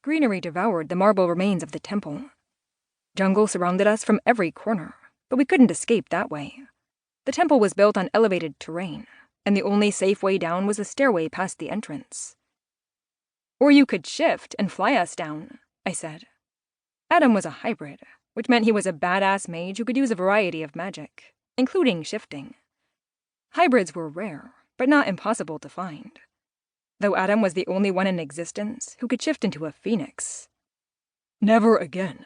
Greenery devoured the marble remains of the temple. Jungle surrounded us from every corner, but we couldn't escape that way. The temple was built on elevated terrain, and the only safe way down was the stairway past the entrance. Or you could shift and fly us down, I said. Adam was a hybrid, which meant he was a badass mage who could use a variety of magic, including shifting. Hybrids were rare, but not impossible to find, though Adam was the only one in existence who could shift into a phoenix. Never again.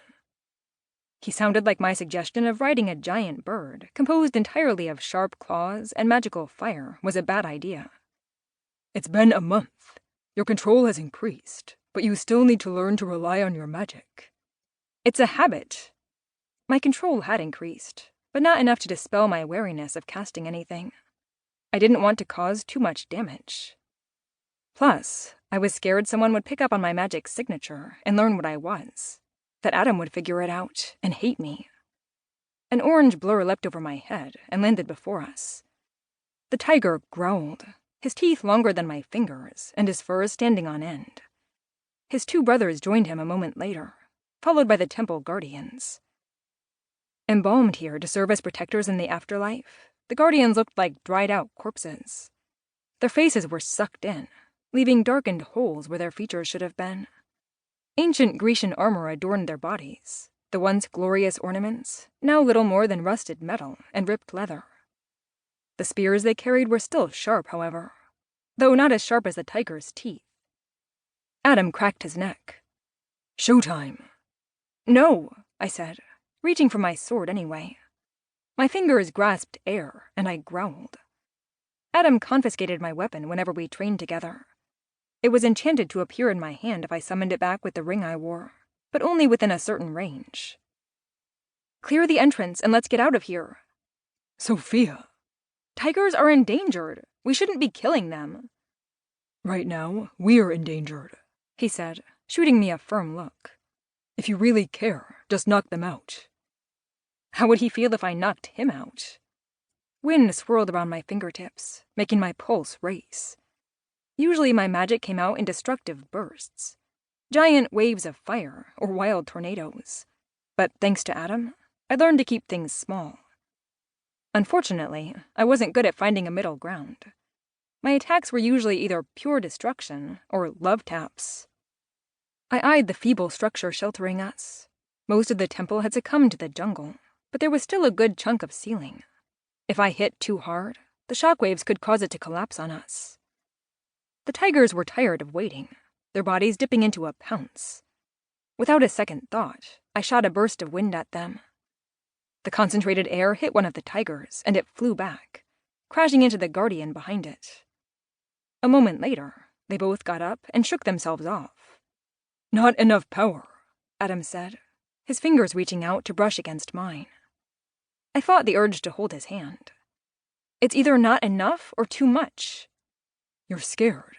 He sounded like my suggestion of riding a giant bird composed entirely of sharp claws and magical fire was a bad idea. It's been a month. Your control has increased, but you still need to learn to rely on your magic. It's a habit. My control had increased, but not enough to dispel my wariness of casting anything. I didn't want to cause too much damage. Plus, I was scared someone would pick up on my magic signature and learn what I was, that Adam would figure it out and hate me. An orange blur leapt over my head and landed before us. The tiger growled, his teeth longer than my fingers and his fur standing on end. His two brothers joined him a moment later, followed by the temple guardians. Embalmed here to serve as protectors in the afterlife, the guardians looked like dried-out corpses. Their faces were sucked in, leaving darkened holes where their features should have been. Ancient Grecian armor adorned their bodies, the once glorious ornaments, now little more than rusted metal and ripped leather. The spears they carried were still sharp, however, though not as sharp as the tiger's teeth. Adam cracked his neck. "Showtime." "No," I said, reaching for my sword anyway. My fingers grasped air, and I growled. Adam confiscated my weapon whenever we trained together. It was enchanted to appear in my hand if I summoned it back with the ring I wore, but only within a certain range. "Clear the entrance and let's get out of here." "Sophia." "Tigers are endangered. We shouldn't be killing them." "Right now, we're endangered," he said, shooting me a firm look. "If you really care, just knock them out." How would he feel if I knocked him out? Wind swirled around my fingertips, making my pulse race. Usually my magic came out in destructive bursts, giant waves of fire or wild tornadoes. But thanks to Adam, I learned to keep things small. Unfortunately, I wasn't good at finding a middle ground. My attacks were usually either pure destruction or love taps. I eyed the feeble structure sheltering us. Most of the temple had succumbed to the jungle, but there was still a good chunk of ceiling. If I hit too hard, the shockwaves could cause it to collapse on us. The tigers were tired of waiting, their bodies dipping into a pounce. Without a second thought, I shot a burst of wind at them. The concentrated air hit one of the tigers, and it flew back, crashing into the guardian behind it. A moment later, they both got up and shook themselves off. "Not enough power," Adam said, his fingers reaching out to brush against mine. I fought the urge to hold his hand. "It's either not enough or too much." "You're scared."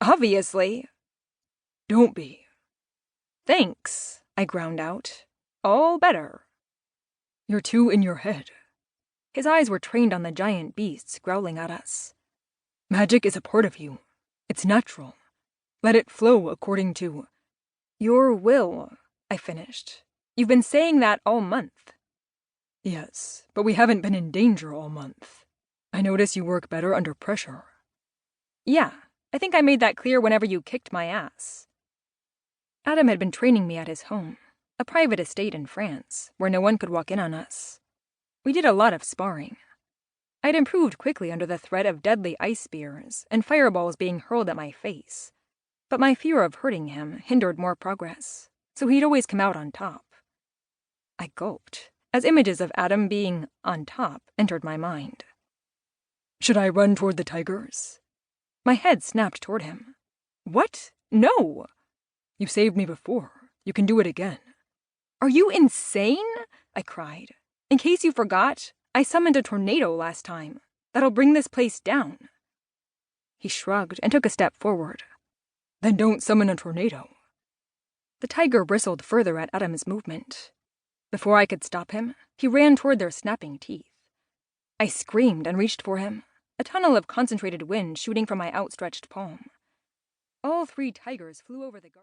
"Obviously." "Don't be." "Thanks," I ground out. "All better." "You're too in your head." His eyes were trained on the giant beasts growling at us. "Magic is a part of you. It's natural. Let it flow according to—" "Your will," I finished. "You've been saying that all month." "Yes, but we haven't been in danger all month. I notice you work better under pressure." "Yeah, I think I made that clear whenever you kicked my ass." Adam had been training me at his home, a private estate in France, where no one could walk in on us. We did a lot of sparring. I'd improved quickly under the threat of deadly ice spears and fireballs being hurled at my face, but my fear of hurting him hindered more progress, so he'd always come out on top. I gulped, as images of Adam being on top entered my mind. "Should I run toward the tigers?" My head snapped toward him. "What? No!" "You saved me before. You can do it again." "Are you insane?" I cried. "In case you forgot, I summoned a tornado last time. That'll bring this place down." He shrugged and took a step forward. "Then don't summon a tornado." The tiger bristled further at Adam's movement. Before I could stop him, he ran toward their snapping teeth. I screamed and reached for him, a tunnel of concentrated wind shooting from my outstretched palm. All three tigers flew over the garden.